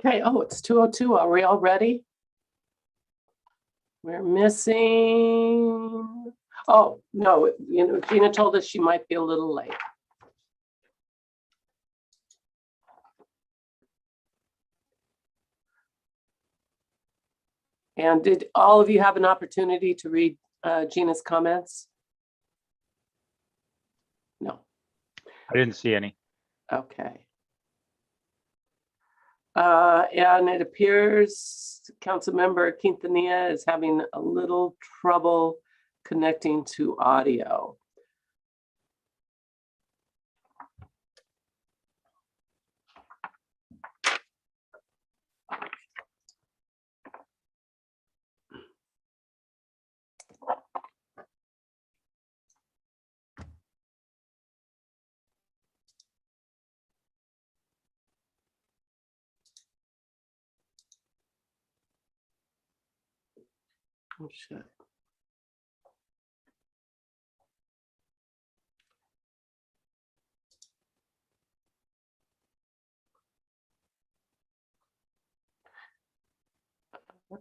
Okay, oh, it's 2:02. Are we all ready? We're missing, oh, no, Gina told us she might be a little late. And did all of you have an opportunity to read Gina's comments? No. I didn't see any. Okay. And it appears Councilmember Quintanilla is having a little trouble connecting to audio. Oh, shit.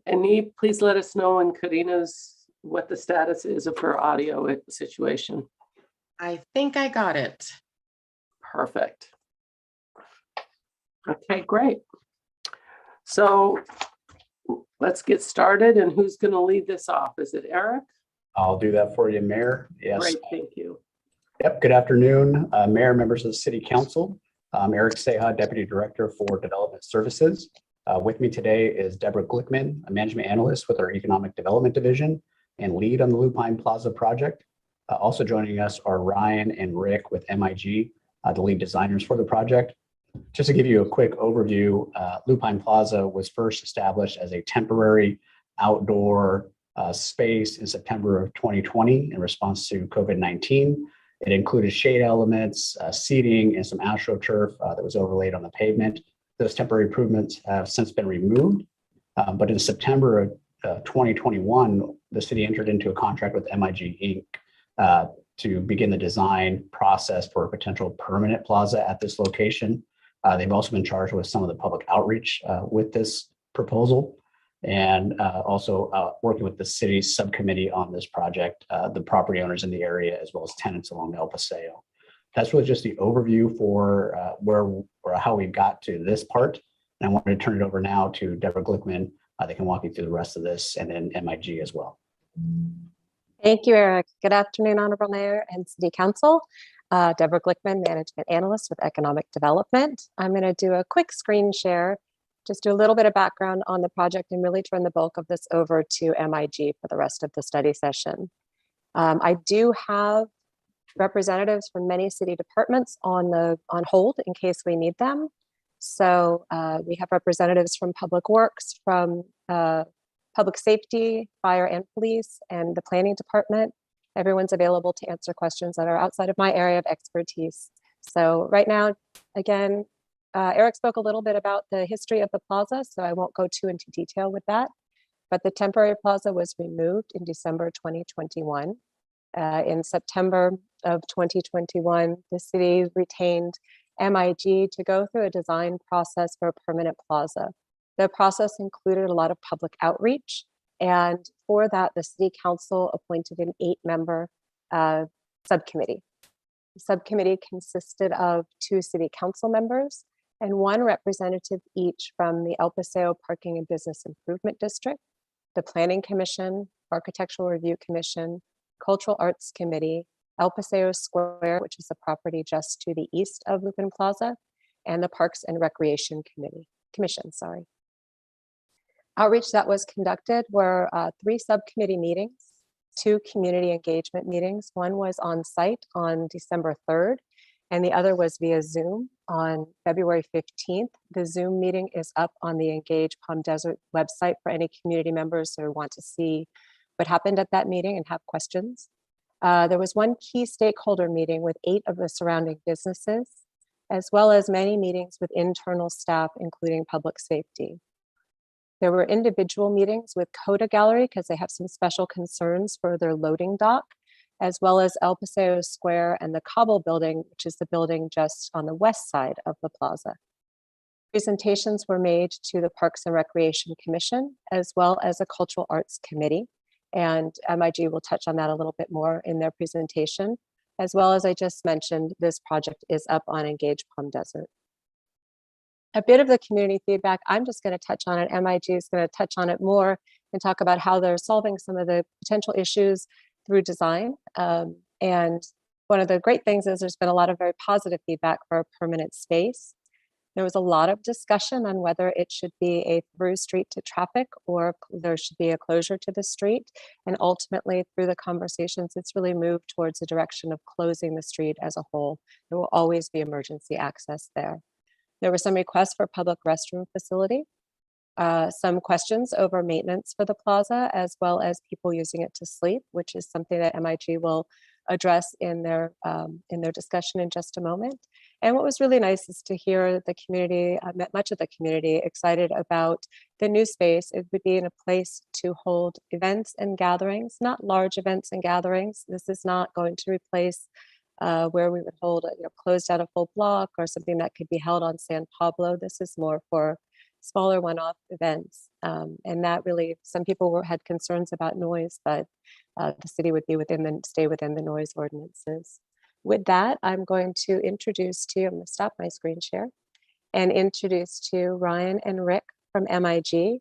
And please let us know when Karina's, what the status is of her audio situation. I think I got it. Perfect. Okay, great. So let's get started. And who's going to lead this off? Is it Eric? I'll do that for you, Mayor. Yes. Great, thank you. Yep. Good afternoon, Mayor, members of the City Council. I'm Eric Seha, Deputy Director for Development Services. With me today is Deborah Glickman, a Management Analyst with our Economic Development Division and lead on the Lupine Plaza project. Also joining us are Ryan and Rick with MIG, the lead designers for the project. Just to give you a quick overview, Lupine Plaza was first established as a temporary outdoor space in September of 2020 in response to COVID-19. It included shade elements, seating, and some astroturf that was overlaid on the pavement. Those temporary improvements have since been removed, but in September of 2021, the city entered into a contract with MIG Inc. To begin the design process for a potential permanent plaza at this location. They've also been charged with some of the public outreach with this proposal, and also working with the city's subcommittee on this project, the property owners in the area, as well as tenants along El Paseo. That's really just the overview for where or how we got to this part. And I wanted to turn it over now to Deborah Glickman. They can walk you through the rest of this, and then MIG as well. Thank you, Eric. Good afternoon, Honorable Mayor and City Council. Deborah Glickman, Management Analyst with Economic Development. I'm going to do a quick screen share, just do a little bit of background on the project and really turn the bulk of this over to MIG for the rest of the study session. I do have representatives from many city departments on hold in case we need them. So we have representatives from Public Works, from Public Safety, Fire and Police, and the Planning Department. Everyone's available to answer questions that are outside of my area of expertise. So right now, again, Eric spoke a little bit about the history of the plaza, so I won't go too into detail with that. But the temporary plaza was removed in December 2021. In September of 2021, the city retained MIG to go through a design process for a permanent plaza. The process included a lot of public outreach, and for that, the City Council appointed an 8-member subcommittee. The subcommittee consisted of 2 City Council members and 1 representative each from the El Paseo Parking and Business Improvement District, the Planning Commission, Architectural Review Commission, Cultural Arts Committee, El Paseo Square, which is the property just to the east of Lupine Plaza, and the Parks and Recreation Commission. Outreach that was conducted were 3 subcommittee meetings, 2 community engagement meetings. One was on site on December 3rd, and the other was via Zoom on February 15th. The Zoom meeting is up on the Engage Palm Desert website for any community members who want to see what happened at that meeting and have questions. There was 1 key stakeholder meeting with 8 of the surrounding businesses, as well as many meetings with internal staff, including public safety. There were individual meetings with Coda Gallery because they have some special concerns for their loading dock, as well as El Paseo Square and the Cobble Building, which is the building just on the west side of the plaza. Presentations were made to the Parks and Recreation Commission, as well as a Cultural Arts Committee. And MIG will touch on that a little bit more in their presentation. As well as I just mentioned, this project is up on Engage Palm Desert. A bit of the community feedback, I'm just going to touch on it. MIG is going to touch on it more and talk about how they're solving some of the potential issues through design. And one of the great things is there's been a lot of very positive feedback for a permanent space. There was a lot of discussion on whether it should be a through street to traffic or there should be a closure to the street. And ultimately, through the conversations, it's really moved towards the direction of closing the street as a whole. There will always be emergency access there. There were some requests for public restroom facility, some questions over maintenance for the plaza, as well as people using it to sleep, which is something that MIG will address in their discussion in just a moment. And what was really nice is to hear the community, much of the community, excited about the new space. It would be in a place to hold events and gatherings, not large events and gatherings. This is not going to replace where we would hold, closed out a full block or something that could be held on San Pablo. This is more for smaller one-off events. And that really, some people had concerns about noise, but the city would be stay within the noise ordinances. With that, I'm going to introduce to you, I'm going to stop my screen share and introduce to Ryan and Rick from MIG.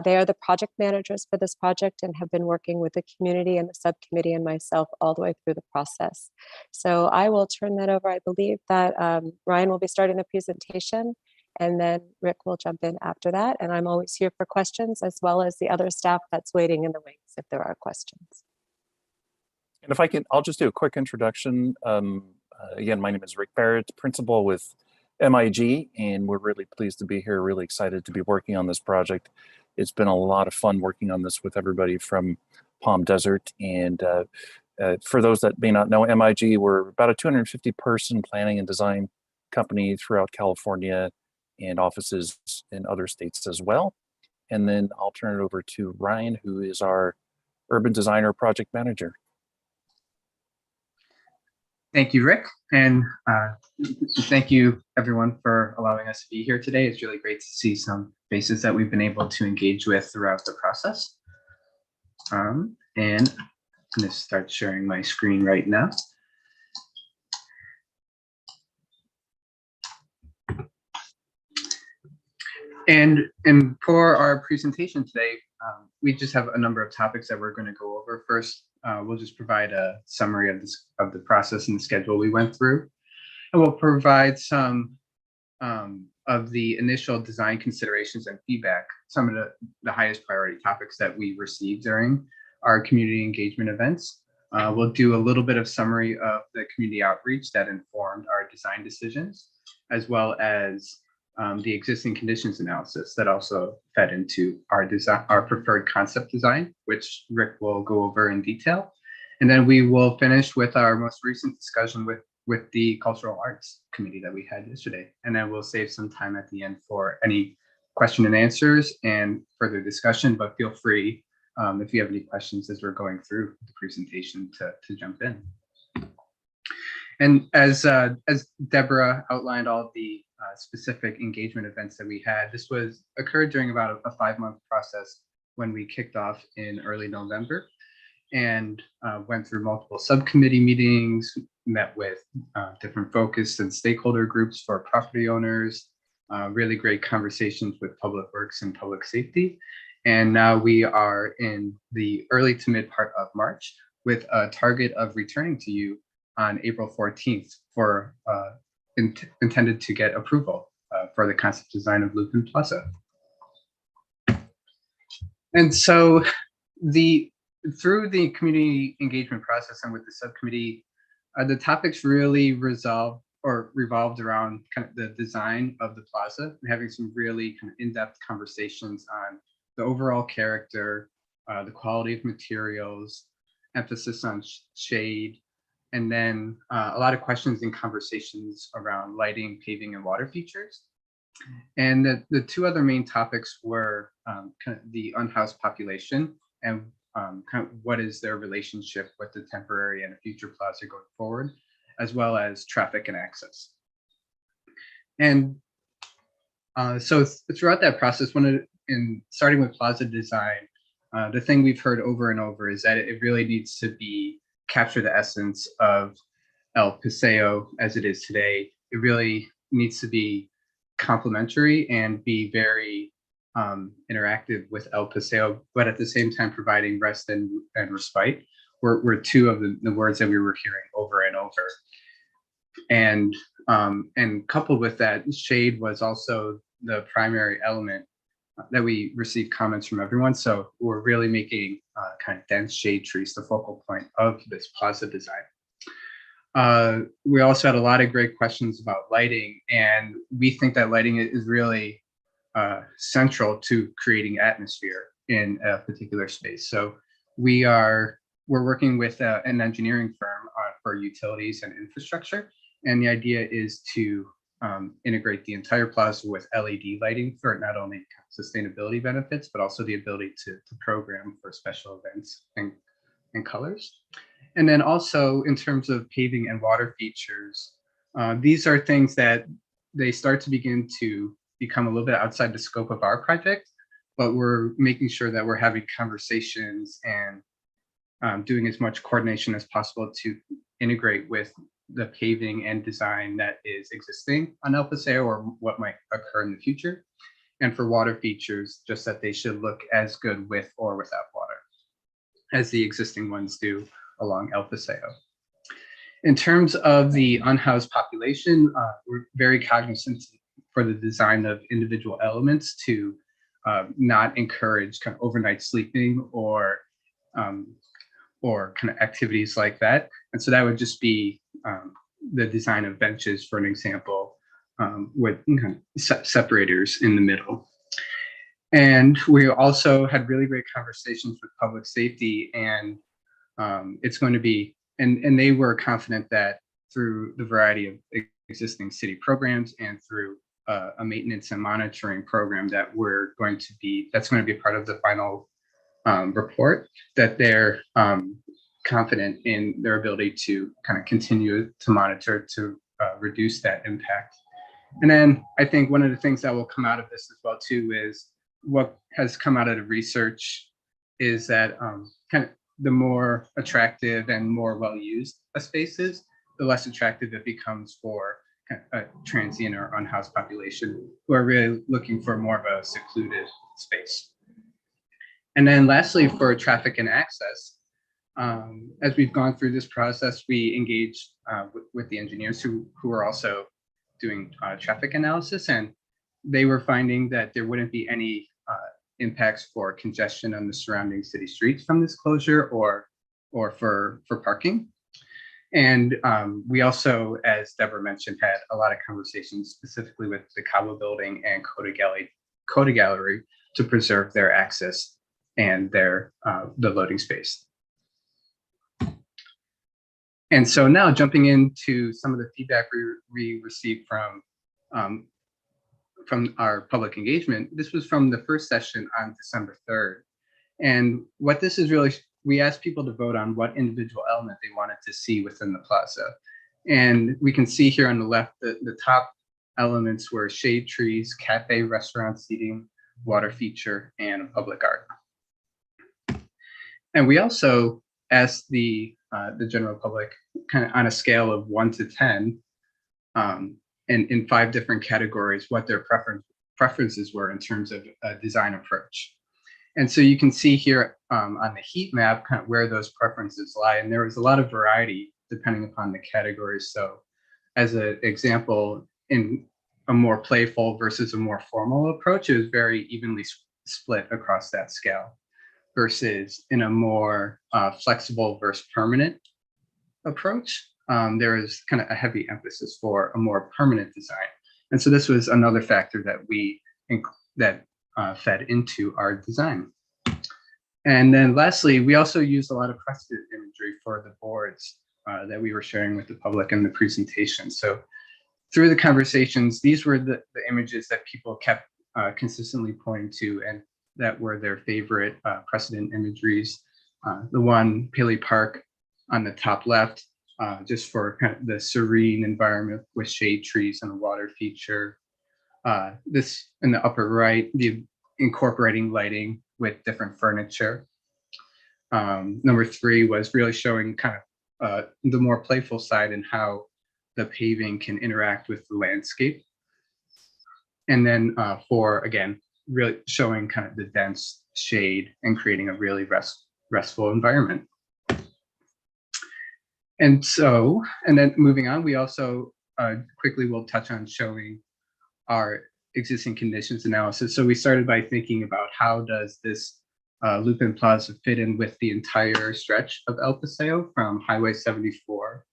They are the project managers for this project and have been working with the community and the subcommittee and myself all the way through the process. So I will turn that over. I believe that Ryan will be starting the presentation and then Rick will jump in after that. And I'm always here for questions as well as the other staff that's waiting in the wings if there are questions. And if I can, I'll just do a quick introduction. Again, my name is Rick Barrett, principal with MIG, and we're really pleased to be here, really excited to be working on this project. It's been a lot of fun working on this with everybody from Palm Desert. And for those that may not know, MIG, we're about a 250 person planning and design company throughout California and offices in other states as well. And then I'll turn it over to Ryan, who is our urban designer project manager. Thank you, Rick. And thank you, everyone, for allowing us to be here today. It's really great to see some faces that we've been able to engage with throughout the process. And I'm going to start sharing my screen right now. And for our presentation today, we just have a number of topics that we're going to go over. First, we'll just provide a summary of the process and the schedule we went through. And we'll provide some of the initial design considerations and feedback, some of the highest priority topics that we received during our community engagement events. We'll do a little bit of summary of the community outreach that informed our design decisions, as well as the existing conditions analysis that also fed into our preferred concept design, which Rick will go over in detail. And then we will finish with our most recent discussion with the Cultural Arts Committee that we had yesterday. And then we'll save some time at the end for any question and answers and further discussion, but feel free if you have any questions as we're going through the presentation to jump in. And as Deborah outlined all of the specific engagement events that we had, this occurred during about a 5-month process when we kicked off in early November and went through multiple subcommittee meetings, met with different focus and stakeholder groups for property owners, really great conversations with Public Works and Public Safety. And now we are in the early to mid part of March with a target of returning to you on April 14th for intended to get approval for the concept design of Lupine Plaza. And so through the community engagement process and with the subcommittee, the topics really revolved around kind of the design of the plaza and having some really kind of in-depth conversations on the overall character, the quality of materials, emphasis on shade, and then a lot of questions and conversations around lighting, paving, and water features. And the two other main topics were kind of the unhoused population and kind of what is their relationship with the temporary and a future plaza going forward, as well as traffic and access. And So throughout that process, in starting with Plaza design, the thing we've heard over and over is that it really needs to capture the essence of El Paseo as it is today. It really needs to be complementary and be very interactive with El Paseo, but at the same time providing rest and respite were two of the words that we were hearing over and over. And coupled with that, shade was also the primary element that we received comments from everyone. So we're really making kind of dense shade trees the focal point of this plaza design. We also had a lot of great questions about lighting, and we think that lighting is really central to creating atmosphere in a particular space. So we're working with an engineering firm for utilities and infrastructure, and the idea is to integrate the entire plaza with LED lighting for not only sustainability benefits, but also the ability to program for special events and colors. And then also in terms of paving and water features, these are things that they start to begin to become a little bit outside the scope of our project, but we're making sure that we're having conversations and doing as much coordination as possible to integrate with the paving and design that is existing on El Paseo or what might occur in the future. And for water features, just that they should look as good with or without water as the existing ones do along El Paseo. In terms of the unhoused population, we're very cognizant for the design of individual elements to not encourage kind of overnight sleeping or kind of activities like that. And so that would just be the design of benches, for an example, with kind of separators in the middle. And we also had really great conversations with public safety, and it's going to be, and they were confident that through the variety of existing city programs and through a maintenance and monitoring program that that's going to be part of the final report, that they're confident in their ability to kind of continue to monitor to reduce that impact. And then I think one of the things that will come out of this as well too is what has come out of the research is that kind of the more attractive and more well-used a space is, the less attractive it becomes for a transient or unhoused population who are really looking for more of a secluded space. And then lastly, for traffic and access, as we've gone through this process, we engaged with the engineers who are also doing traffic analysis, and they were finding that there wouldn't be any impacts for congestion on the surrounding city streets from this closure or for parking. And we also, as Deborah mentioned, had a lot of conversations specifically with the Cabo Building and Coda Gallery to preserve their access and the loading space. And so now jumping into some of the feedback we received from our public engagement. This was from the first session on December 3rd. And what this is really, we asked people to vote on what individual element they wanted to see within the plaza. And we can see here on the left, the top elements were shade trees, cafe, restaurant seating, water feature, and public art. And we also asked the general public kind of on a scale of 1 to 10, and in 5 different categories, what their preferences were in terms of a design approach. And so you can see here on the heat map kind of where those preferences lie. And there was a lot of variety depending upon the categories. So as an example, in a more playful versus a more formal approach, it was very evenly split across that scale, versus in a more flexible versus permanent approach, there is kind of a heavy emphasis for a more permanent design. And so this was another factor that fed into our design. And then lastly, we also used a lot of precedent imagery for the boards that we were sharing with the public in the presentation. So through the conversations, these were the images that people kept consistently pointing to, and that were their favorite precedent imageries. The one, Paley Park on the top left, just for kind of the serene environment with shade trees and a water feature. This in the upper right, the incorporating lighting with different furniture. Number 3 was really showing kind of the more playful side and how the paving can interact with the landscape. And then 4, again, really showing kind of the dense shade and creating a really restful environment. And so, and then moving on, we also quickly will touch on showing our existing conditions analysis. So we started by thinking about how does this Lupine Plaza fit in with the entire stretch of El Paseo from Highway 74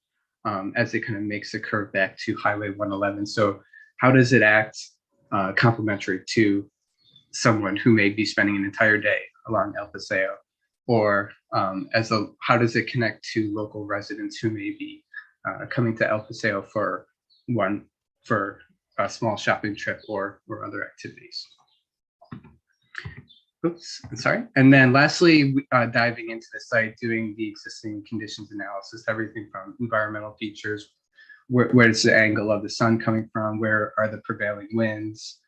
as it kind of makes a curve back to Highway 111. So how does it act complementary to someone who may be spending an entire day along El Paseo? Or how does it connect to local residents who may be coming to El Paseo for a small shopping trip or other activities? Oops, I'm sorry. And then lastly, diving into the site, doing the existing conditions analysis, everything from environmental features, where's the angle of the sun coming from, where are the prevailing winds,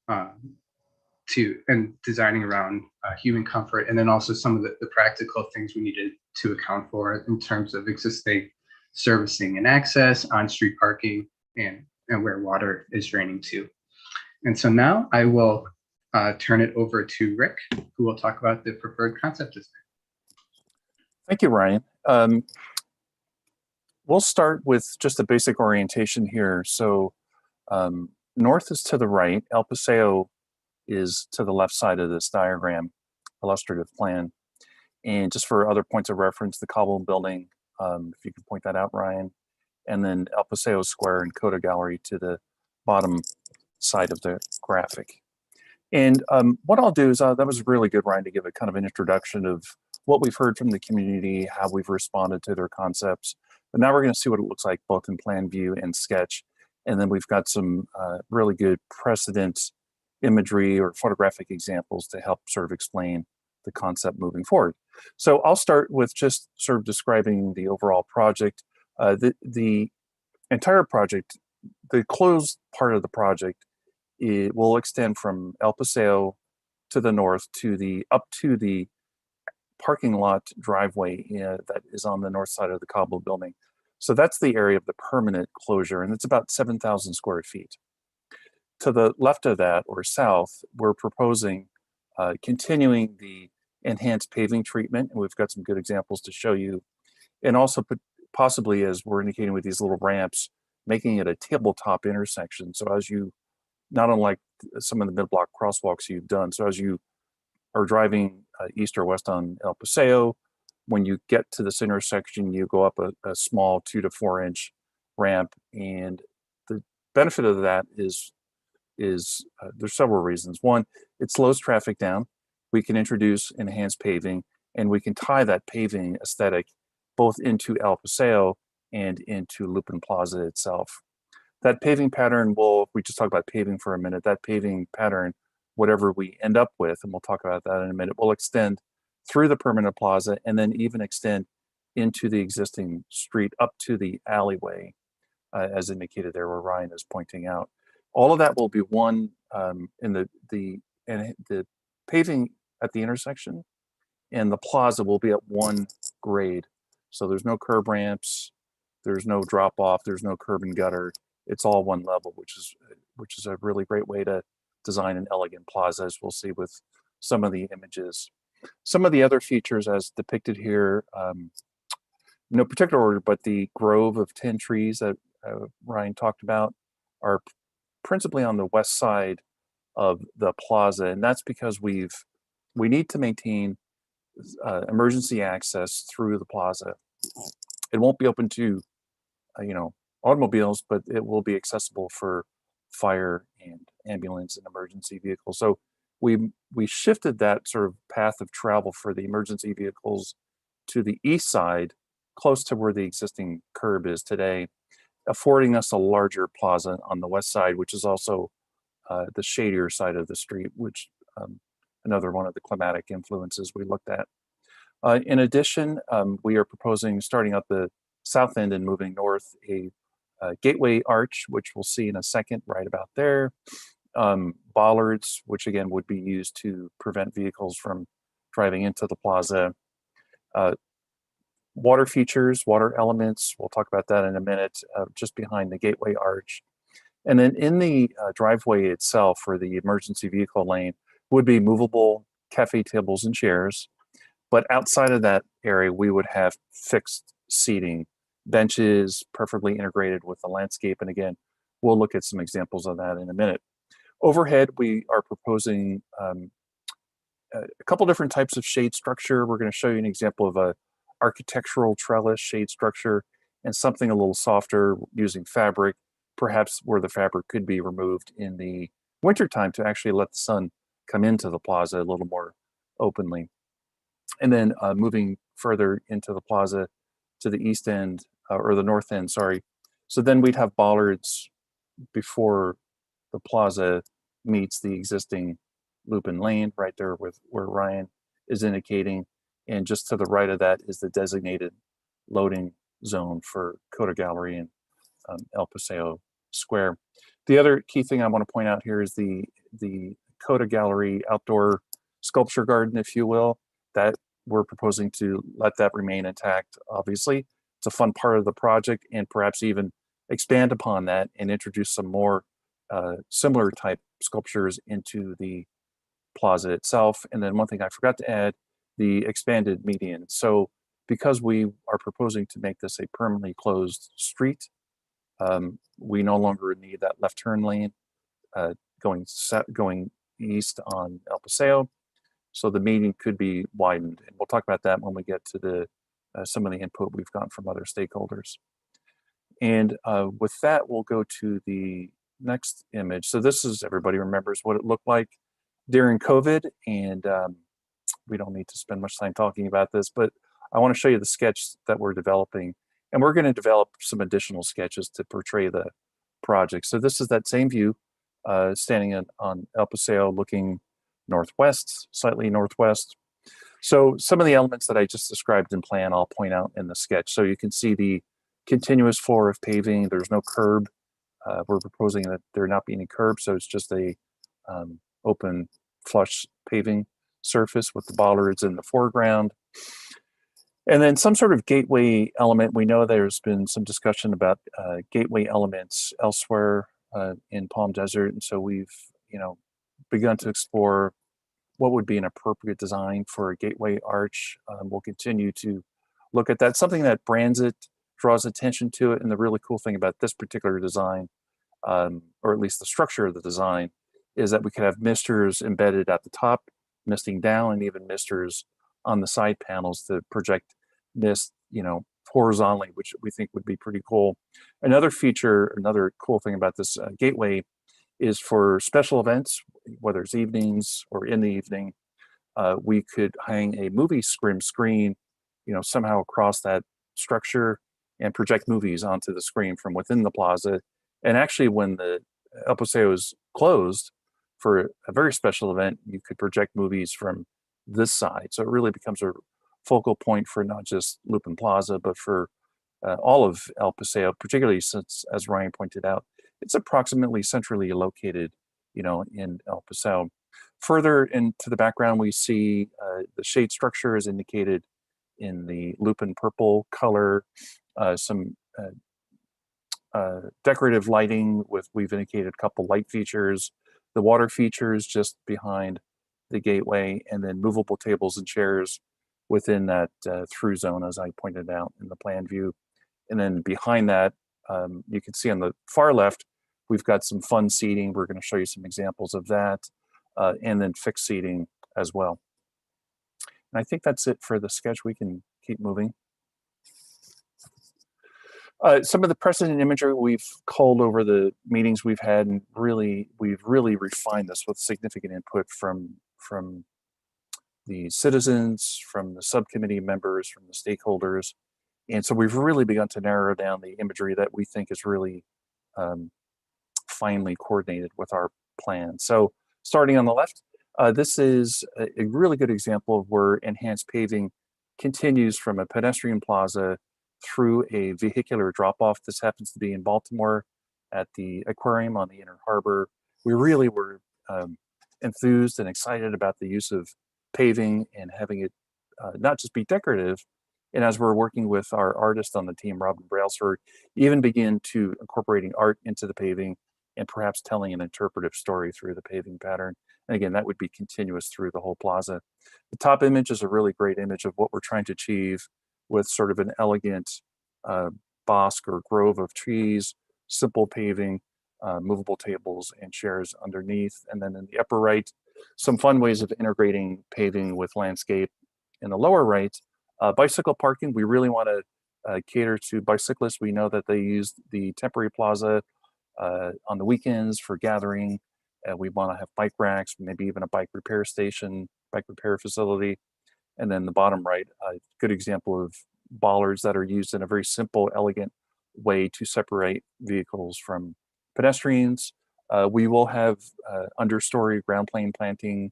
and designing around human comfort, and then also some of the practical things we needed to account for in terms of existing servicing and access, on-street parking, and where water is draining to. And so now I will turn it over to Rick, who will talk about the preferred concept design. Thank you, Ryan. We'll start with just a basic orientation here. So north is to the right, El Paseo is to the left side of this diagram, illustrative plan. And just for other points of reference, the Cobble building, if you could point that out, Ryan, and then El Paseo Square and Coda Gallery to the bottom side of the graphic. And what I'll do is, that was really good, Ryan, to give a kind of an introduction of what we've heard from the community, how we've responded to their concepts. But now we're going to see what it looks like both in plan view and sketch. And then we've got some really good precedent imagery or photographic examples to help sort of explain the concept moving forward. So I'll start with just sort of describing the overall project. The entire project, the closed part of the project, it will extend from El Paseo to the north up to the parking lot driveway that is on the north side of the Cobble building. So that's the area of the permanent closure, and it's about 7,000 square feet. To the left of that, or south, we're proposing continuing the enhanced paving treatment, and we've got some good examples to show you, and also possibly, as we're indicating with these little ramps, making it a tabletop intersection. So as you, not unlike some of the mid-block crosswalks you've done, so as you are driving east or west on El Paseo, when you get to this intersection, you go up a small 2 to 4 inch ramp, and the benefit of that is there's several reasons. One, it slows traffic down. We can introduce enhanced paving, and we can tie that paving aesthetic both into El Paseo and into Lupine Plaza itself. That paving pattern we just talk about paving for a minute, that paving pattern, whatever we end up with, and we'll talk about that in a minute, will extend through the permanent plaza and then even extend into the existing street up to the alleyway, as indicated there where Ryan is pointing out. All of that will be one in the paving at the intersection, and the plaza will be at one grade. So there's no curb ramps, there's no drop off, there's no curb and gutter. It's all one level, which is a really great way to design an elegant plaza, as we'll see with some of the images. Some of the other features as depicted here, no particular order, but the grove of 10 trees that Ryan talked about are principally on the west side of the plaza, and that's because we need to maintain emergency access through the plaza. It won't be open to automobiles, but it will be accessible for fire and ambulance and emergency vehicles. So we shifted that sort of path of travel for the emergency vehicles to the east side, close to where the existing curb is today, affording us a larger plaza on the west side, which is also the shadier side of the street, which another one of the climatic influences we looked at. In addition, we are proposing, starting up the south end and moving north, a gateway arch, which we'll see in a second, right about there. bollards, which again would be used to prevent vehicles from driving into the plaza. Water features, water elements, we'll talk about that in a minute, just behind the gateway arch. And then in the driveway itself, for the emergency vehicle lane, would be movable cafe tables and chairs. But outside of that area, we would have fixed seating, benches, preferably integrated with the landscape. And again, we'll look at some examples of that in a minute. Overhead, we are proposing a couple different types of shade structure. We're going to show you an example of a architectural trellis shade structure and something a little softer using fabric, perhaps where the fabric could be removed in the wintertime to actually let the sun come into the plaza a little more openly. And then moving further into the plaza to the east end, or the north end, sorry. So then we'd have bollards before the plaza meets the existing Lupine lane right there with where Ryan is indicating. And just to the right of that is the designated loading zone for Coda Gallery and El Paseo Square. The other key thing I want to point out here is the Coda Gallery outdoor sculpture garden, if you will, that we're proposing to let that remain intact. Obviously, it's a fun part of the project, and perhaps even expand upon that and introduce some more similar type sculptures into the plaza itself. And then one thing I forgot to add, the expanded median. So because we are proposing to make this a permanently closed street, we no longer need that left turn lane going east on El Paseo. So the median could be widened. And we'll talk about that when we get to the some of the input we've gotten from other stakeholders. And with that, we'll go to the next image. So this is, everybody remembers what it looked like during COVID, and we don't need to spend much time talking about this, but I want to show you the sketch that we're developing, and we're going to develop some additional sketches to portray the project. So this is that same view, standing on El Paseo, looking northwest, slightly northwest. So some of the elements that I just described in plan, I'll point out in the sketch. So you can see the continuous floor of paving. There's no curb. We're proposing that there not be any curb, so it's just a open flush paving surface with the bollards in the foreground. And then some sort of gateway element. We know there's been some discussion about gateway elements elsewhere in Palm Desert, and so we've begun to explore what would be an appropriate design for a gateway arch. We'll continue to look at that. Something that brands it, draws attention to it, and the really cool thing about this particular design, or at least the structure of the design, is that we could have misters embedded at the top, misting down, and even misters on the side panels to project mist, horizontally, which we think would be pretty cool. Another feature, another cool thing about this gateway is for special events, whether it's evenings or in the evening, we could hang a movie screen, somehow across that structure and project movies onto the screen from within the plaza. And actually, when the El Paseo is closed for a very special event, you could project movies from this side. So it really becomes a focal point for not just Lupine Plaza, but for all of El Paseo, particularly since, as Ryan pointed out, it's approximately centrally located, in El Paseo. Further into the background, we see the shade structure is indicated in the Lupine purple color, some decorative lighting we've indicated a couple light features, the water features just behind the gateway, and then movable tables and chairs within that through zone, as I pointed out in the plan view. And then behind that, you can see on the far left, we've got some fun seating. We're going to show you some examples of that, and then fixed seating as well. And I think that's it for the sketch. We can keep moving. Some of the precedent imagery we've culled over the meetings we've had, and we've really refined this with significant input from the citizens, from the subcommittee members, from the stakeholders. And so we've really begun to narrow down the imagery that we think is really finely coordinated with our plan. So starting on the left, this is a really good example of where enhanced paving continues from a pedestrian plaza through a vehicular drop-off. This happens to be in Baltimore at the aquarium on the Inner Harbor. we really were enthused and excited about the use of paving and having it not just be decorative. And as we're working with our artist on the team, Robin Brailsford, even begin to incorporating art into the paving and perhaps telling an interpretive story through the paving pattern. And again, that would be continuous through the whole plaza. The top image is a really great image of what we're trying to achieve with sort of an elegant bosque or grove of trees, simple paving, movable tables and chairs underneath. And then in the upper right, some fun ways of integrating paving with landscape. In the lower right, bicycle parking, we really want to cater to bicyclists. We know that they use the temporary plaza on the weekends for gathering. We want to have bike racks, maybe even a bike repair station, bike repair facility. And then the bottom right, a good example of bollards that are used in a very simple, elegant way to separate vehicles from pedestrians. We will have understory ground plane planting.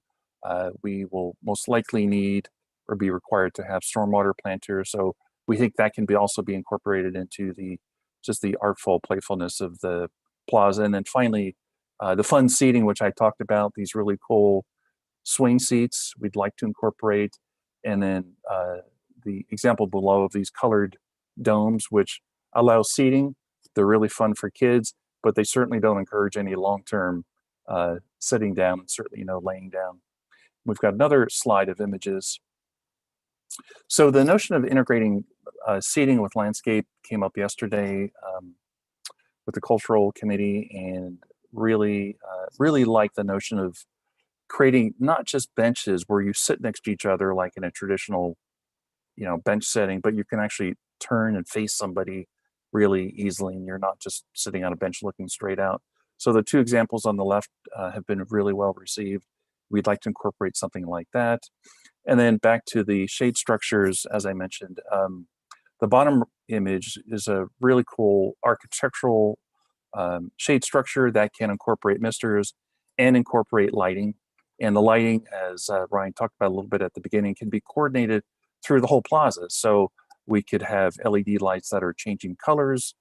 We will most likely need or be required to have stormwater planters. So we think that can be also be incorporated into the just the artful playfulness of the plaza. And then finally, the fun seating, which I talked about, these really cool swing seats we'd like to incorporate. And then the example below of these colored domes, which allow seating. They're really fun for kids, but they certainly don't encourage any long-term sitting down and certainly no laying down. We've got another slide of images. So the notion of integrating seating with landscape came up yesterday with the cultural committee, and really like the notion of creating not just benches where you sit next to each other like in a traditional, bench setting, but you can actually turn and face somebody really easily, and you're not just sitting on a bench looking straight out. So the two examples on the left have been really well received. We'd like to incorporate something like that. And then back to the shade structures, as I mentioned, the bottom image is a really cool architectural shade structure that can incorporate misters and incorporate lighting. And the lighting, as Ryan talked about a little bit at the beginning, can be coordinated through the whole plaza. So we could have LED lights that are changing colors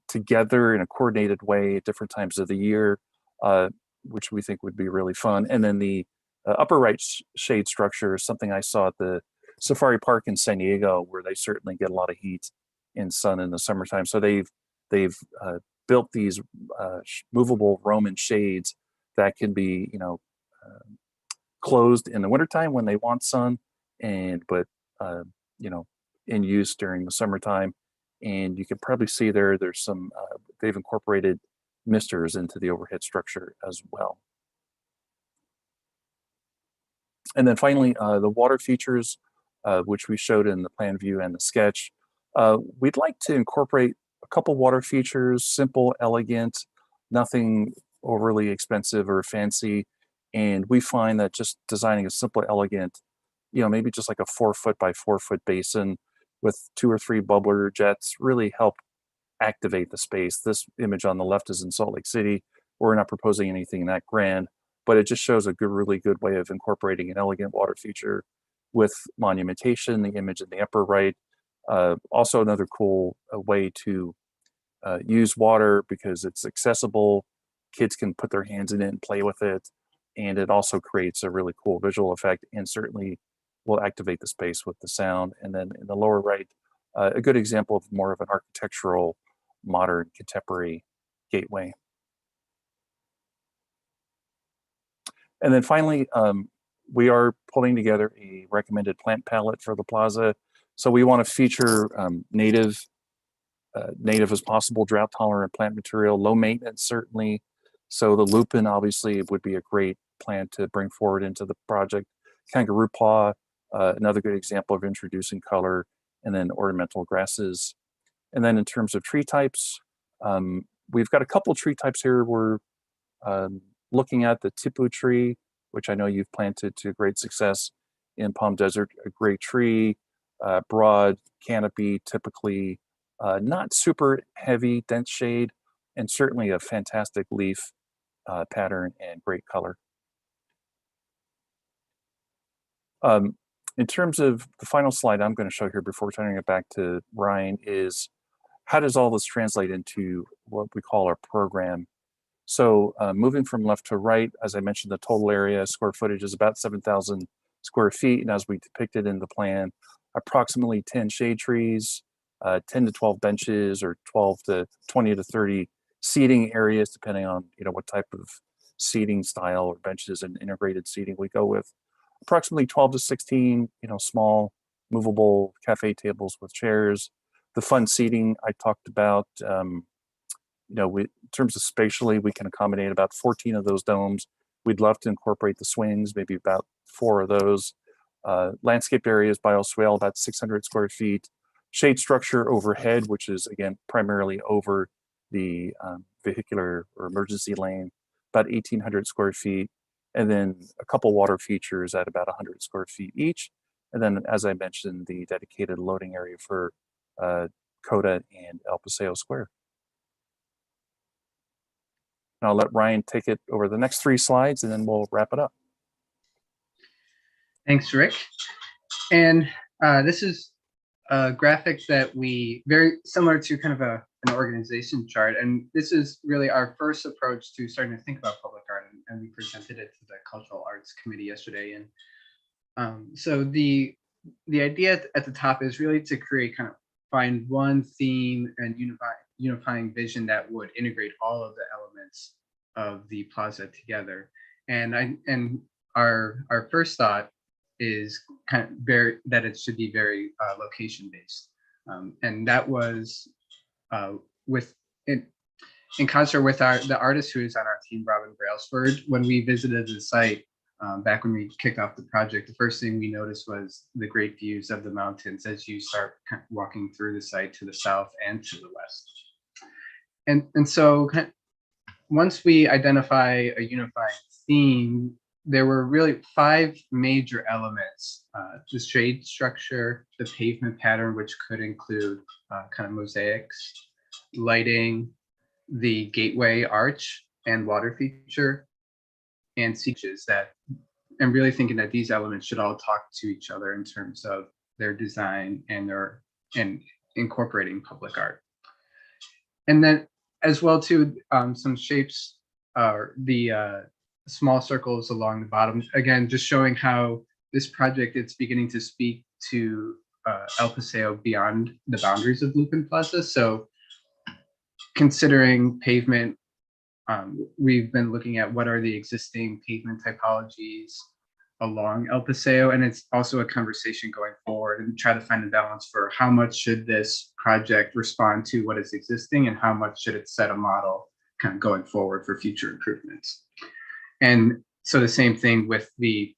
together in a coordinated way at different times of the year, which we think would be really fun. And then the upper right shade structure is something I saw at the Safari Park in San Diego, where they certainly get a lot of heat and sun in the summertime. So they've built these movable Roman shades that can be, closed in the wintertime when they want sun, but in use during the summertime. And you can probably see there's some, they've incorporated misters into the overhead structure as well. And then finally, the water features, which we showed in the plan view and the sketch. We'd like to incorporate a couple water features, simple, elegant, nothing overly expensive or fancy. And we find that just designing a simple, elegant, maybe just like a 4-foot by 4-foot basin with 2 or 3 bubbler jets really help activate the space. This image on the left is in Salt Lake City. We're not proposing anything that grand, but it just shows a really good way of incorporating an elegant water feature with monumentation, the image in the upper right. Also another cool way to use water because it's accessible. Kids can put their hands in it and play with it. And it also creates a really cool visual effect and certainly will activate the space with the sound. And then in the lower right, a good example of more of an architectural, modern, contemporary gateway. And then finally, we are pulling together a recommended plant palette for the plaza. So we want to feature native as possible, drought tolerant plant material, low maintenance certainly. So the lupine obviously would be a great plant to bring forward into the project. Kangaroo paw, another good example of introducing color, and then ornamental grasses. And then in terms of tree types, we've got a couple tree types here. We're looking at the tipu tree, which I know you've planted to great success in Palm Desert, a great tree, broad canopy, typically not super heavy, dense shade, and certainly a fantastic leaf pattern and great color. In terms of the final slide I'm going to show here before turning it back to Ryan is how does all this translate into what we call our program? So moving from left to right, as I mentioned, the total area square footage is about 7,000 square feet. And as we depicted in the plan, approximately 10 shade trees, 10 to 12 benches, or 12 to 20 to 30 seating areas, depending on what type of seating style or benches and integrated seating we go with. Approximately 12 to 16, small movable cafe tables with chairs. The fun seating I talked about. In terms of spatially, we can accommodate about 14 of those domes. We'd love to incorporate the swings, maybe about 4 of those. Landscaped areas, bioswale, about 600 square feet. Shade structure overhead, which is, again, primarily over the vehicular or emergency lane, about 1,800 square feet. And then a couple water features at about 100 square feet each. And then, as I mentioned, the dedicated loading area for Coda and El Paseo Square. I'll let Ryan take it over the next 3 slides, and then we'll wrap it up. Thanks, Rick. And this is a graphic that very similar to kind of an organization chart. And this is really our first approach to starting to think about public art. And we presented it to the Cultural Arts Committee yesterday. And so the idea at the top is really to find one theme and unifying vision that would integrate all of the elements of the plaza together. And our first thought is that it should be very location based, and that was in concert with the artist who is on our team, Robin Brailsford. When we visited the site back when we kicked off the project, the first thing we noticed was the great views of the mountains as you start walking through the site to the south and to the west. And so once we identify a unifying theme, there were really 5 major elements: the shade structure, the pavement pattern, which could include mosaics, lighting, the gateway arch and water feature, and features I'm really thinking that these elements should all talk to each other in terms of their design and incorporating public art. And then as well too, some shapes are the small circles along the bottom, again, just showing how this project, it's beginning to speak to El Paseo beyond the boundaries of Lupine Plaza. So considering pavement, we've been looking at what are the existing pavement typologies along El Paseo, and it's also a conversation going forward and try to find a balance for how much should this project respond to what is existing and how much should it set a model going forward for future improvements. And so the same thing with the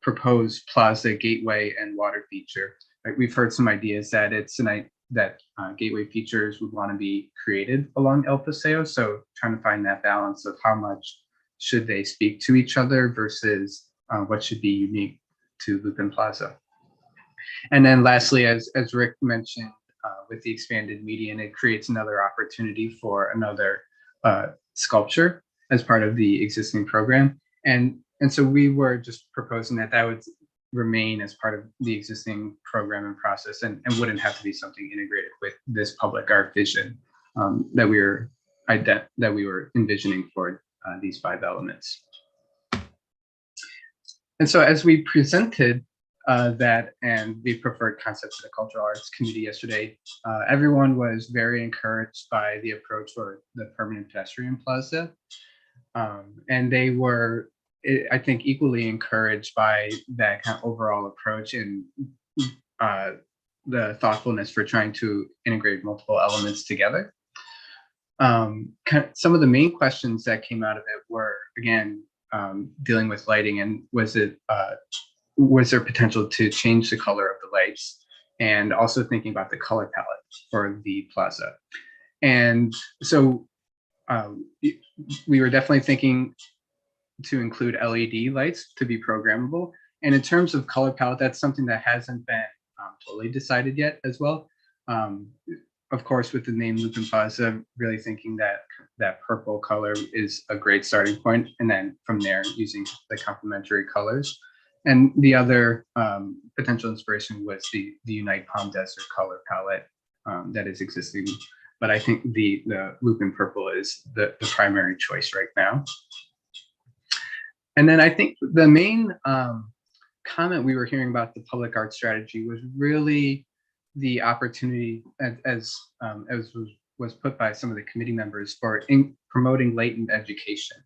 proposed plaza gateway and water feature. We've heard some ideas that gateway features would want to be created along El Paseo. So trying to find that balance of how much should they speak to each other versus what should be unique to Lupine Plaza. And then lastly, as Rick mentioned, with the expanded median, it creates another opportunity for another sculpture as part of the existing program. And so we were just proposing that would remain as part of the existing program and process and wouldn't have to be something integrated with this public art vision that we were envisioning for these 5 elements. And so as we presented that and the preferred concept to the Cultural Arts Committee yesterday, everyone was very encouraged by the approach for the permanent pedestrian plaza. And they were, I think, equally encouraged by that overall approach and the thoughtfulness for trying to integrate multiple elements together. Some of the main questions that came out of it were, again, dealing with lighting, and was there potential to change the color of the lights, and also thinking about the color palette for the plaza. And so we were definitely thinking to include LED lights to be programmable. And in terms of color palette, that's something that hasn't been totally decided yet as well. Of course, with the name Lupine Plaza, really thinking that purple color is a great starting point, and then from there using the complementary colors. And the other potential inspiration was the Unite Palm Desert color palette that is existing but I think the Lupine purple is the primary choice right now. And then I think the main comment we were hearing about the public art strategy was really the opportunity, as was put by some of the committee members, for promoting latent education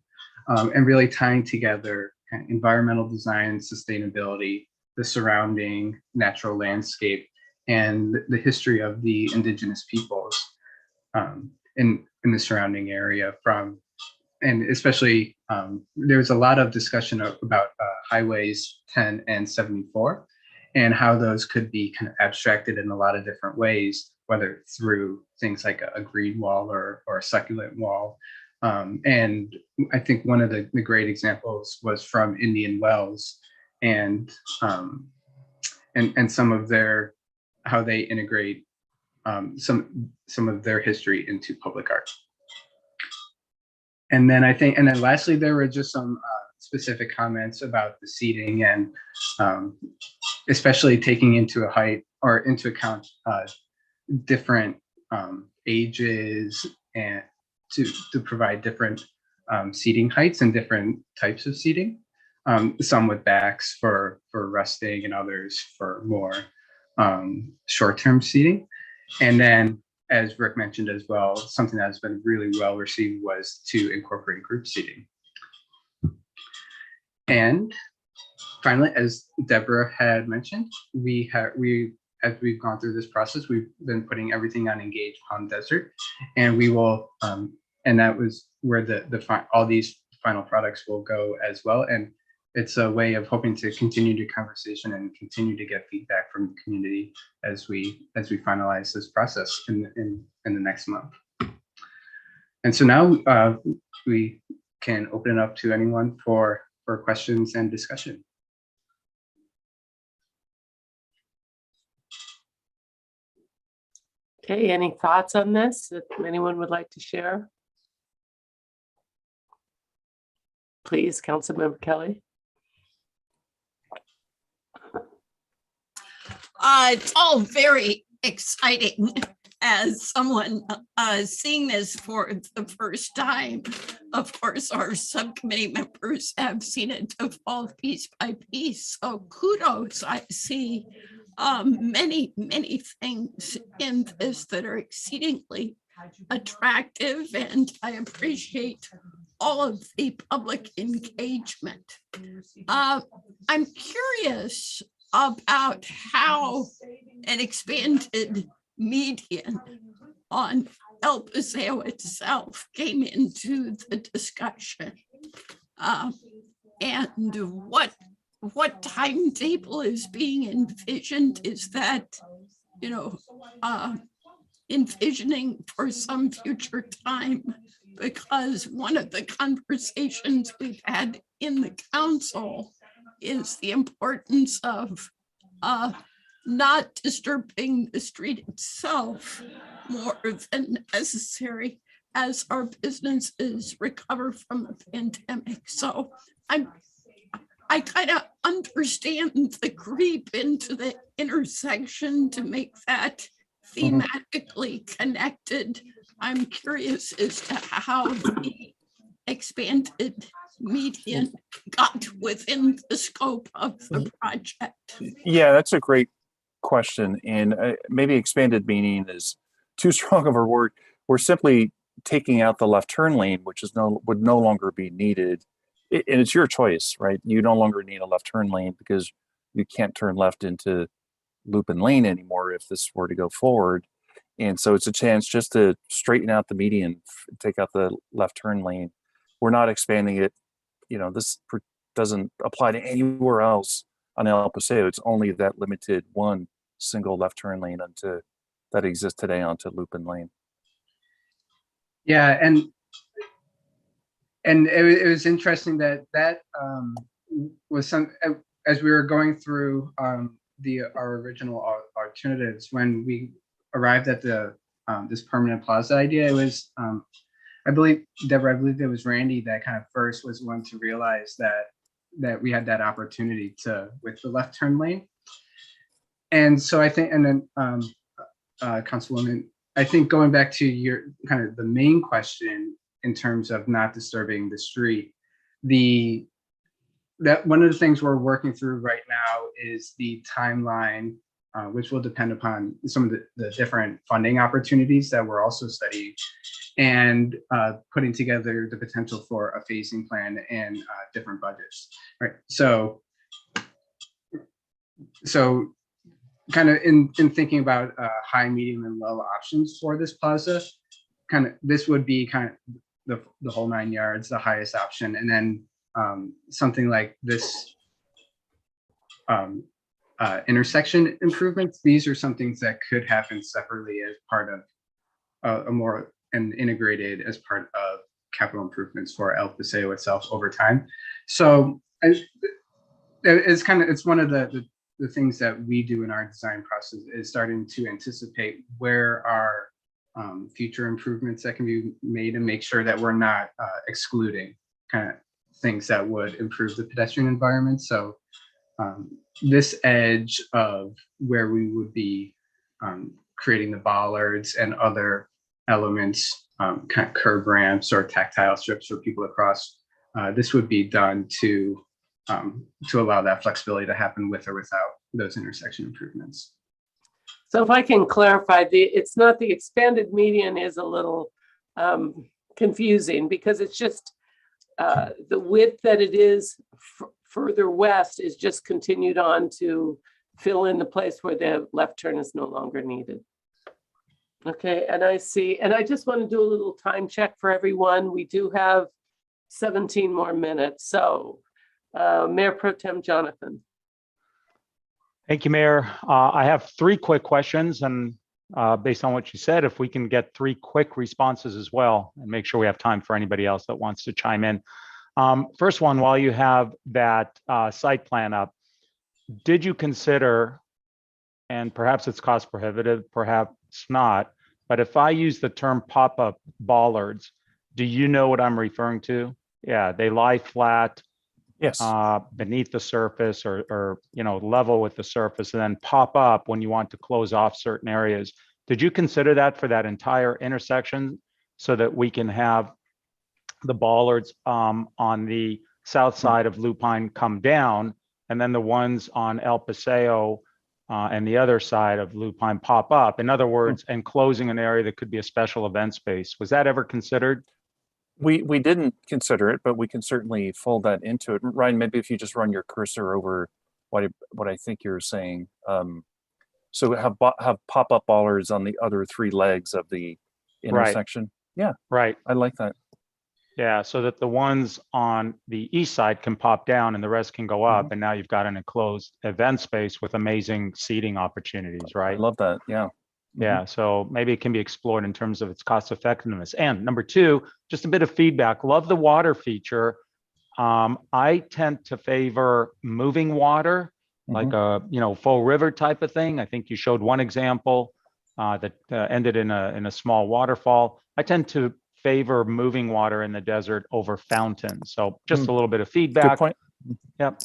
and really tying together kind of environmental design, sustainability, the surrounding natural landscape, and the history of the indigenous peoples in the surrounding area and especially there's a lot of discussion about highways 10 and 74 and how those could be kind of abstracted in a lot of different ways, whether through things like a green wall or a succulent wall. And I think one of the great examples was from Indian Wells and some of how they integrate some of their history into public art. And then lastly, there were just some specific comments about the seating and especially taking into account different ages and to provide different seating heights and different types of seating. Some with backs for resting and others for more short-term seating. And then, as Rick mentioned as well, something that has been really well received was to incorporate group seating. And finally, as Deborah had mentioned, as we've gone through this process, we've been putting everything on Engage Palm Desert, and we will, and that was where all these final products will go as well. And it's a way of hoping to continue the conversation and continue to get feedback from the community as we finalize this process in the next month. And so now we can open it up to anyone for questions and discussion. Okay, any thoughts on this that anyone would like to share? Please, Councilmember Kelly. It's all very exciting as someone seeing this for the first time. Of course, our subcommittee members have seen it evolve piece by piece. So kudos. I see many, many things in this that are exceedingly attractive, and I appreciate all of the public engagement. I'm curious about how an expanded median on El Paseo itself came into the discussion, and what timetable is being envisioned. Is that, envisioning for some future time? Because one of the conversations we've had in the council is the importance of not disturbing the street itself more than necessary as our businesses recover from the pandemic. So I kind of understand the creep into the intersection to make that thematically connected. I'm curious as to how the expanded median got within the scope of the project. Yeah, that's a great question. And maybe expanded meaning is too strong of a word. We're simply taking out the left turn lane, which would no longer be needed. And it's your choice, right? You no longer need a left turn lane because you can't turn left into Lupine Lane anymore if this were to go forward. And so it's a chance just to straighten out the median, take out the left turn lane. We're not expanding it. This doesn't apply to anywhere else on El Paseo. It's only that limited one single left turn lane that exists today onto Lupine Lane. Yeah, and it was interesting that was some, as we were going through our original alternatives, when we arrived at this permanent plaza idea. It was I believe it was Randy that kind of first was one to realize that we had that opportunity with the left turn lane. And so I think, and then Councilwoman, I think going back to your kind of the main question in terms of not disturbing the street, that one of the things we're working through right now is the timeline, which will depend upon some of the different funding opportunities that we're also studying, and putting together the potential for a phasing plan and different budgets, right? So kind of in thinking about high, medium, and low options for this plaza, kind of this would be kind of the whole 9 yards, the highest option, and then something like this intersection improvements. These are some things that could happen separately as part of and integrated as part of capital improvements for El Paseo itself over time. So it's one of the things that we do in our design process is starting to anticipate where are future improvements that can be made and make sure that we're not excluding kind of things that would improve the pedestrian environment. So this edge of where we would be creating the bollards and other elements, kind of curb ramps or tactile strips for people to cross, this would be done to allow that flexibility to happen with or without those intersection improvements. So if I can clarify, it's not the expanded median is a little confusing because it's just the width that it is further west is just continued on to fill in the place where the left turn is no longer needed. Okay, and I see, and I just want to do a little time check for everyone. We do have 17 more minutes. So Mayor Pro Tem Jonathan. Thank you, Mayor. I have 3 quick questions, and based on what you said, if we can get 3 quick responses as well, and make sure we have time for anybody else that wants to chime in. First one, while you have that site plan up, did you consider, and perhaps it's cost prohibitive, perhaps not, but if I use the term pop-up bollards, do you know what I'm referring to? Yeah, they lie flat. Yes. Beneath the surface or level with the surface, and then pop up when you want to close off certain areas. Did you consider that for that entire intersection so that we can have the bollards on the south side of Lupine come down, and then the ones on El Paseo and the other side of Lupine pop up? In other words, enclosing an area that could be a special event space. Was that ever considered? We didn't consider it, but we can certainly fold that into it. Ryan, maybe if you just run your cursor over what I think you're saying. So have pop-up bollards on the other 3 legs of the intersection. Right. Yeah, right. I like that. Yeah, so that the ones on the east side can pop down and the rest can go up, and now you've got an enclosed event space with amazing seating opportunities, right? I love that. Yeah. Yeah, so maybe it can be explored in terms of its cost effectiveness. And number 2, just a bit of feedback. Love the water feature. I tend to favor moving water, like a full river type of thing. I think you showed one example that ended in a small waterfall. I tend to favor moving water in the desert over fountains. So just a little bit of feedback. Good point. Yep.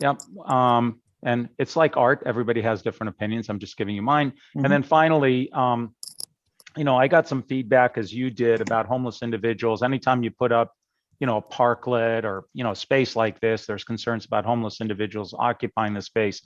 And it's like art. Everybody has different opinions. I'm just giving you mine. And then finally, I got some feedback as you did about homeless individuals. Anytime you put up, a parklet or, space like this, there's concerns about homeless individuals occupying the space.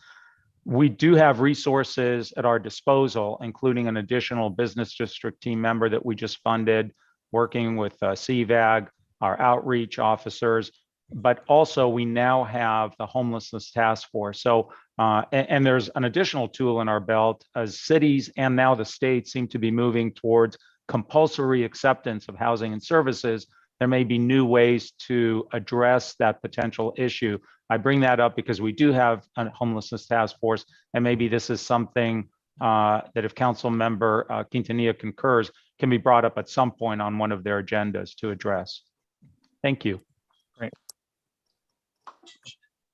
We do have resources at our disposal, including an additional business district team member that we just funded, working with CVAG, our outreach officers. But also we now have the homelessness task force. So, and there's an additional tool in our belt as cities and now the state seem to be moving towards compulsory acceptance of housing and services. There may be new ways to address that potential issue. I bring that up because we do have a homelessness task force, and maybe this is something that if Council Member Quintanilla concurs, can be brought up at some point on one of their agendas to address. Thank you. Great.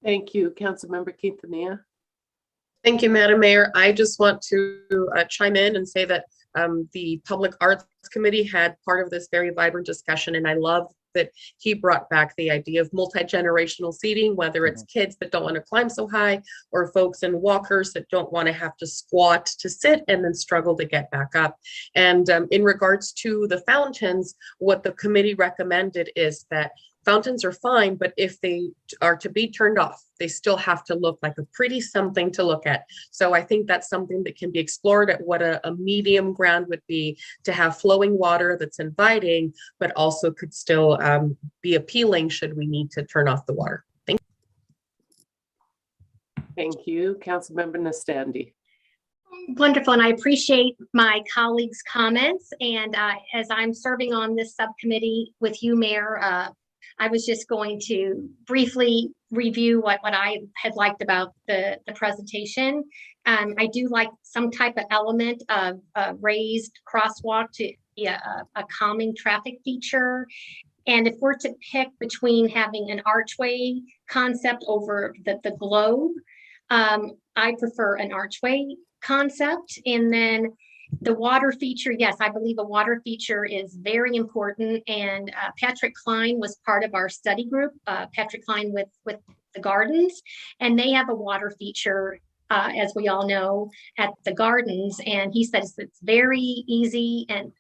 Thank you, Councilmember Quintanilla. Thank you, Madam Mayor. I just want to chime in and say that the Public Arts Committee had part of this very vibrant discussion, and I love that he brought back the idea of multi-generational seating, whether it's kids that don't want to climb so high or folks in walkers that don't want to have to squat to sit and then struggle to get back up. And in regards to the fountains, what the committee recommended is that fountains are fine, but if they are to be turned off, they still have to look like a pretty something to look at. So I think that's something that can be explored at what a medium ground would be, to have flowing water that's inviting, but also could still be appealing should we need to turn off the water. Thank you. Councilmember Nastandi. Wonderful, and I appreciate my colleagues' comments. And as I'm serving on this subcommittee with you, Mayor, I was just going to briefly review what I had liked about the presentation. I do like some type of element of raised crosswalk to be a calming traffic feature. And if we're to pick between having an archway concept over the globe, I prefer an archway concept. And then the water feature, yes, I believe a water feature is very important. And Patrick Klein was part of our study group, Patrick Klein with the gardens, and they have a water feature, as we all know, at the gardens. And he says it's very easy and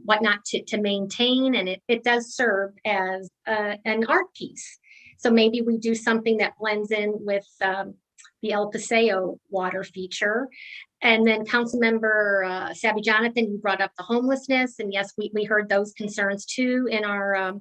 whatnot to maintain, and it does serve as an art piece. So maybe we do something that blends in with the El Paseo water feature. And then Councilmember Sabby Jonathan, you brought up the homelessness, and yes, we heard those concerns too in our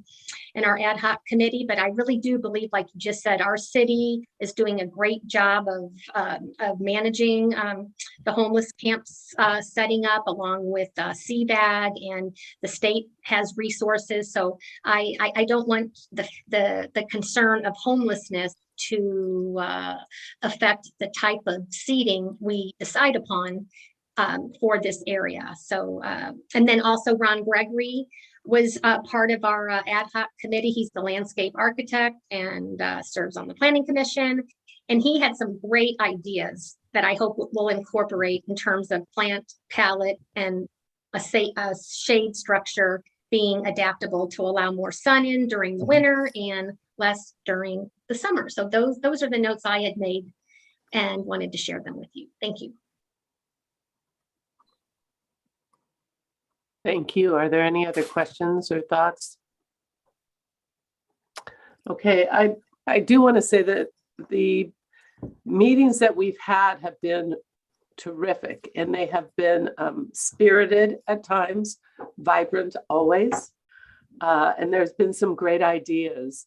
ad hoc committee. But I really do believe, like you just said, our city is doing a great job of managing the homeless camps, setting up along with CBAG, and the state has resources. So I don't want the concern of homelessness to affect the type of seating we decide upon for this area. So, and then also Ron Gregory was part of our ad hoc committee. He's the landscape architect and serves on the planning commission. And he had some great ideas that I hope we'll incorporate in terms of plant palette and a shade structure being adaptable to allow more sun in during the winter and less during the summer. So those are the notes I had made and wanted to share them with you. Thank you. Thank you. Are there any other questions or thoughts? Okay, I do want to say that the meetings that we've had have been terrific, and they have been spirited at times, vibrant always, and there's been some great ideas.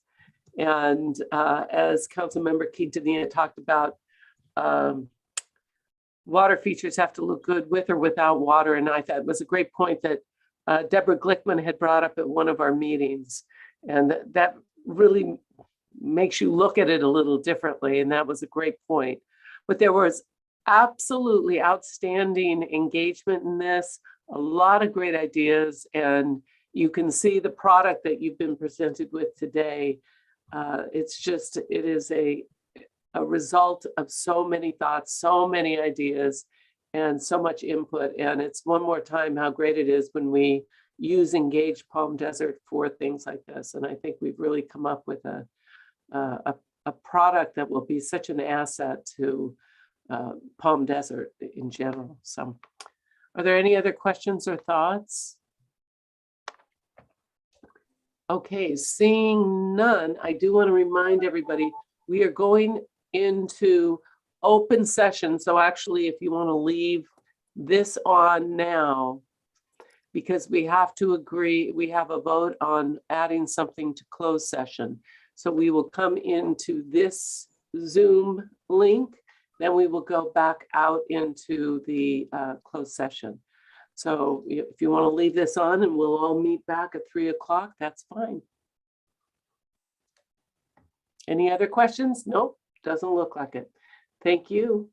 And as Councilmember Quintanilla talked about, water features have to look good with or without water. And I thought it was a great point that Deborah Glickman had brought up at one of our meetings. And that really makes you look at it a little differently. And that was a great point. But there was absolutely outstanding engagement in this, a lot of great ideas. And you can see the product that you've been presented with today. It is a result of so many thoughts, so many ideas, and so much input. And it's one more time how great it is when we use Engage Palm Desert for things like this. And I think we've really come up with a product that will be such an asset to Palm Desert in general. So are there any other questions or thoughts? Okay, seeing none, I do want to remind everybody, we are going into open session. So actually, if you want to leave this on now, because we have to agree, we have a vote on adding something to closed session. So we will come into this Zoom link, then we will go back out into the closed session. So if you want to leave this on and we'll all meet back at 3 o'clock, that's fine. Any other questions? Nope, doesn't look like it. Thank you.